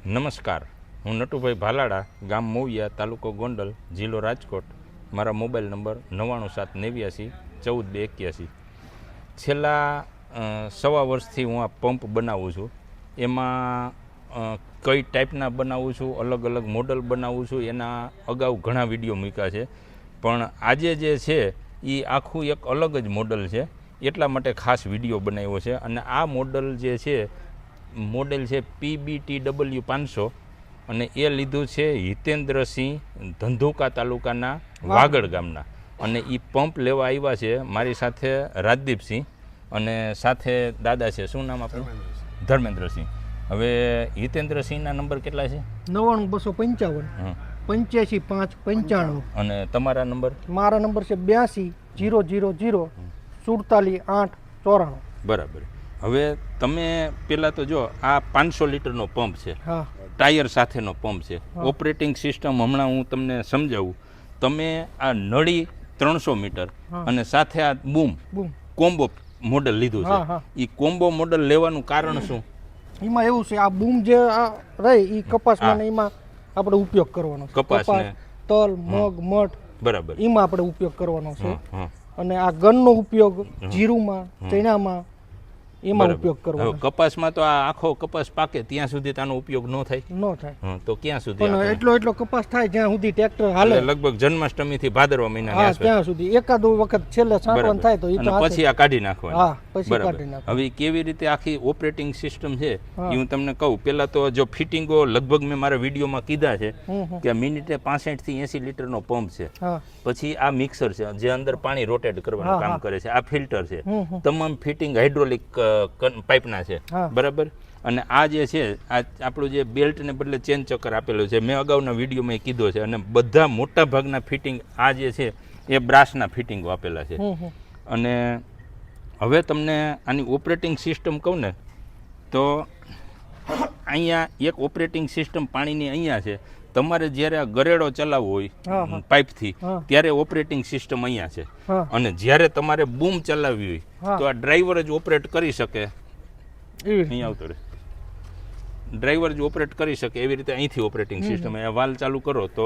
નમસ્કાર, હું નટુભાઈ ભાલાડા, ગામ મોવિયા, તાલુકો ગોંડલ, જિલ્લો રાજકોટ. મારા મોબાઈલ નંબર 9978841481. છેલ્લા સવા વર્ષથી હું આ પંપ બનાવું છું. એમાં કઈ ટાઈપના બનાવું છું, અલગ અલગ મોડલ બનાવું છું, એના અગાઉ ઘણા વિડીયો મૂક્યા છે. પણ આજે જે છે એ આખું એક અલગ જ મોડલ છે, એટલા માટે ખાસ વિડીયો બનાવ્યો છે. અને આ મોડલ જે છે મોડેલ છે PBTW 500 અને એ લીધું છે હિતેન્દ્રસિંહ, ધંધુકા તાલુકાના વાગડ ગામના. અને એ પંપ લેવા આવ્યા છે મારી સાથે રાજદીપસિંહ અને સાથે દાદા છે. શું નામ આપણું? ધર્મેન્દ્રસિંહ. હવે હિતેન્દ્રસિંહના નંબર કેટલા છે? 99255 85 595. અને તમારા નંબર? મારા નંબર છે 82 000 47 894. બરાબર. હવે તમે પહેલાં તો જો આ 500 લીટરનો પંપ છે, હા, ટાયર સાથેનો પંપ છે. ઓપરેટિંગ સિસ્ટમ હમણાં હું તમને સમજાવું. તમે આ નળી 300 મીટર અને સાથે આ બૂમ કોમ્બો મોડલ લીધું છે. એ કોમ્બો મોડલ લેવાનું કારણ શું? એમાં એવું છે, આ બૂમ જે રહી એ કપાસમાં ને એમાં આપણે ઉપયોગ કરવાનો છે. કપાસ, તલ, મગ, મઠ, બરાબર, એમાં આપણે ઉપયોગ કરવાનો છે. અને આ ગનનો ઉપયોગ જીરુમાં, ચણામાં એમાં ઉપયોગ કરવાનો. કપાસમાં તો આ આખો કપાસ પાકે ત્યાં સુધી આનો ઉપયોગ ન થાય. તો ક્યાં સુધી? એટલો કપાસ થાય જ્યાં સુધી ટ્રેક્ટર હાલે. લગભગ જન્માષ્ટમી થી ભાદરવા મહિના ત્યાં સુધી એકાદ વખત છેલ્લે છાંટવાનું થાય તો પછી આ કાઢી નાખવાનું. હા, પછી કાઢી નાખવાનું. હવે કેવી રીતે આખી ઓપરેટિંગ સિસ્ટમ છે એ હું તમને કહું. પેલા તો જો ફિટિંગો લગભગ મેં મારા વિડીયોમાં કીધા છે કે મિનિટે 65 થી 80 લીટરનો પંપ છે. પછી આ મિક્સર છે જે અંદર પાણી રોટેટ કરવાનું કામ કરે છે. આ ફિલ્ટર છે. તમામ ફિટિંગ હાઇડ્રોલિક પાઇપના છે, બરાબર. અને આ જે છે આ આપણું જે બેલ્ટને બદલે ચેન ચક્કર આપેલું છે, મેં અગાઉના વિડીયોમાં કીધો છે. અને બધા મોટા ભાગના ફિટિંગ આ જે છે એ બ્રાસના ફિટિંગો આપેલા છે. અને હવે તમને આની ઓપરેટિંગ સિસ્ટમ કહું ને તો અહીંયા એક ઓપરેટિંગ સિસ્ટમ પાણીની અહીંયા છે. તમારે જ્યારે આ ગરેડો ચલાવવો હોય પાઇપથી ત્યારે ઓપરેટિંગ સિસ્ટમ અહીંયા છે. અને જ્યારે તમારે બૂમ ચલાવવી હોય તો આ ડ્રાઈવર જ ઓપરેટ કરી શકે. અહીં આવતો રહે, ડ્રાઈવર જ ઓપરેટ કરી શકે એવી રીતે અહીંથી ઓપરેટિંગ સિસ્ટમ. અહીંયા વાલ ચાલુ કરો તો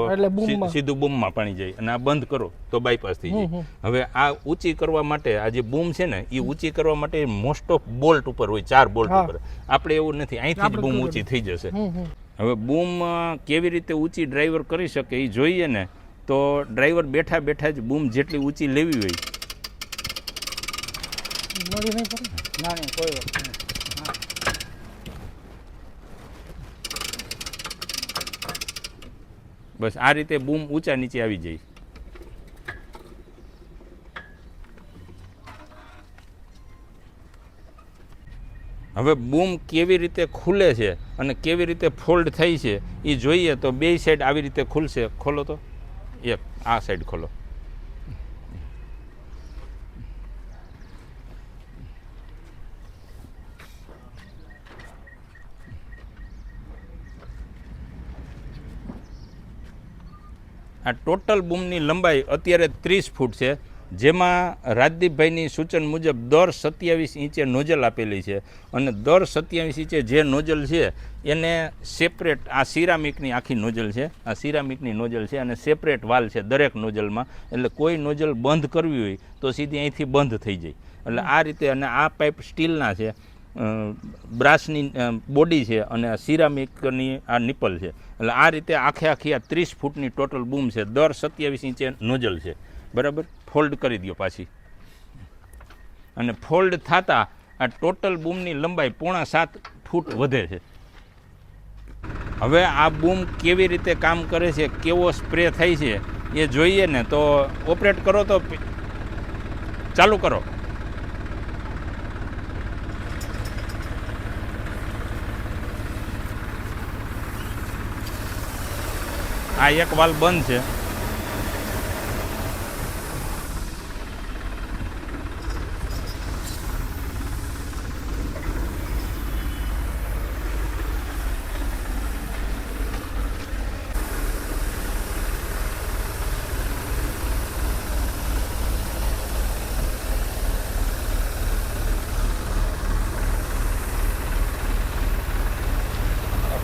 સીધું બૂમમાં પાણી જાય અને આ બંધ કરો તો બાયપાસ થઈ જાય. હવે આ ઊંચી કરવા માટે આ જે બૂમ છે ને એ ઊંચી કરવા માટે મોસ્ટ ઓફ બોલ્ટ ઉપર હોય, 4 બોલ્ટ ઉપર. આપણે એવું નથી, અહીંથી જ બૂમ ઊંચી થઈ જશે. હવે બૂમ કેવી રીતે ઊંચી ડ્રાઈવર કરી શકે એ જોઈએ ને તો ડ્રાઈવર બેઠા બેઠા જ બૂમ જેટલી ઊંચી લેવી હોય બસ આ રીતે બૂમ ઊંચા નીચે આવી જાય. હવે બૂમ કેવી રીતે ખુલે છે અને કેવી રીતે ફોલ્ડ થઈ છે એ જોઈએ તો બે સાઈડ આવી રીતે ખુલશે. ખોલો તો એક આ સાઈડ ખોલો. આ ટોટલ બૂમની લંબાઈ અત્યારે 30 ફૂટ છે, જેમાં રાજદીપભાઈની સૂચન મુજબ દર 27 ઇંચે નોઝલ આપેલી છે. અને દર 27 ઇંચે જે નોઝલ છે એને સેપરેટ, આ સિરામિકની આખી નોઝલ છે, આ સિરામિકની નોઝલ છે અને સેપરેટ વાલ છે દરેક નોઝલમાં. એટલે કોઈ નોઝલ બંધ કરવી હોય તો સીધી અહીંથી બંધ થઈ જાય. એટલે આ રીતે. અને આ પાઇપ સ્ટીલના છે, બ્રાસની બોડી છે અને સિરામિકની આ નિપલ છે. એટલે આ રીતે આખી આ 30 ફૂટની ટોટલ બૂમ છે. દર 27 ઇંચે નોઝલ છે, બરાબર. ફોલ્ડ કરી દો પાછી. અને ફોલ્ડ થતાં આ ટોટલ બૂમની લંબાઈ 7.5 ફૂટ વધે છે. હવે આ બૂમ કેવી રીતે કામ કરે છે, કેવો સ્પ્રે થાય છે એ જોઈએ ને તો ઓપરેટ કરો તો ચાલુ કરો. આ એક વાલ બંધ છે.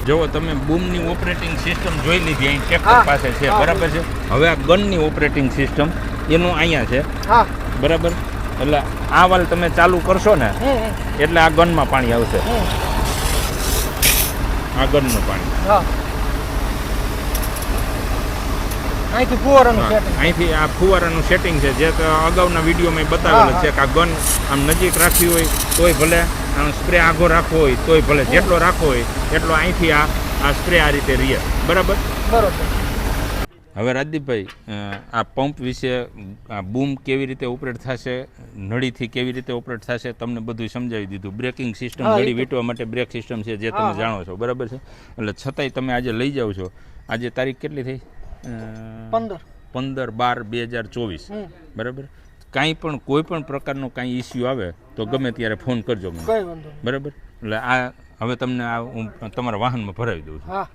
જો તમે બૂમની ઓપરેટિંગ સિસ્ટમ જોઈ લીધી અહીં ટ્રેક્ટર હા. પાસે છે હા. બરાબર છે. હવે આ ગનની ઓપરેટિંગ સિસ્ટમ એનું અહીંયા છે હા બરાબર. એટલે આ વાલ તમે ચાલુ કરશો ને એટલે આ ગનમાં પાણી આવશે. આ ગનનું પાણી હા અહીંથી ફુવારાનું સેટિંગ અહીંથી આ ફુવારાનું સેટિંગ છે જે તો અગાઉના વિડીયોમાં બતાવેલું હા, છે કે આ ગન આમ નજીક રાખવી હોય તોય ભલે, આમ સ્પ્રે આગો રાખવો હોય તોય ભલે, જેટલો રાખવો હોય એટલો અહીંથી આ સ્પ્રે આ રીતે રહે બરાબર. બરોબર. હવે રાજદીપભાઈ આ પંપ વિશે આ બૂમ કેવી રીતે ઓપરેટ થશે, નળીથી કેવી રીતે ઓપરેટ થશે તમને બધું સમજાવી દીધું. બ્રેકિંગ સિસ્ટમ, હા, એ નળી તો. વીંટવા માટે બ્રેક સિસ્ટમ છે જે હા, તમે હા. જાણો છો બરાબર છે. એટલે છતાંય તમે આજે લઈ જાઓ છો. આજે તારીખ કેટલી થઈ? 15/12/2024 બરાબર. કાંઈ પણ કોઈ પણ પ્રકારનો કાંઈ ઇસ્યુ આવે તો ગમે ત્યારે ફોન કરજો મને કઈ વાંધો નહીં. બરાબર. એટલે આ હવે તમને આ હું તમારા વાહનમાં ભરાવી દઉં છું. હા